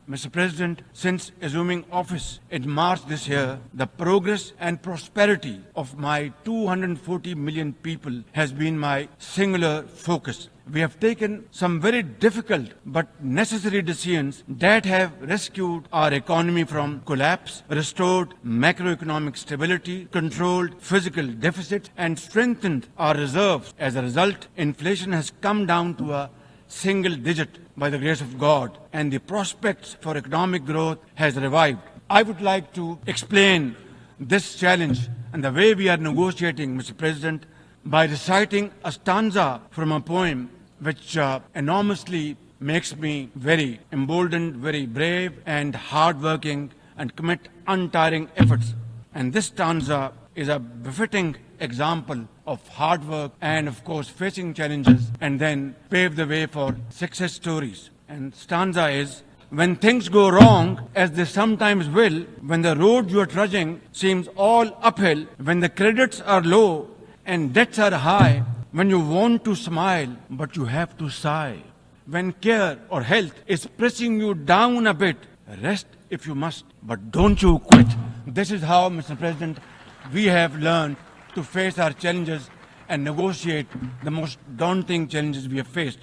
Mr. President, since assuming office in March this year, the progress and prosperity of my 240 million people has been my singular focus. We have taken some very difficult but necessary decisions that have rescued our economy from collapse, restored macroeconomic stability, controlled fiscal deficits, and strengthened our reserves. As a result, inflation has come down to a single digit by the grace of God, and the prospects for economic growth has revived. I would like to explain this challenge and the way we are negotiating, Mr. President, by reciting a stanza from a poem which enormously makes me very emboldened, very brave and hardworking and commit untiring efforts. And this stanza is a befitting example of hard work and of course facing challenges and then pave the way for success stories. And stanza is, when things go wrong, as they sometimes will, when the road you are trudging seems all uphill, when the credits are low and debts are high, when you want to smile but you have to sigh, when care or health is pressing you down a bit, rest if you must, but don't you quit. This is how, Mr. President, we have learned to face our challenges and negotiate the most daunting challenges we have faced.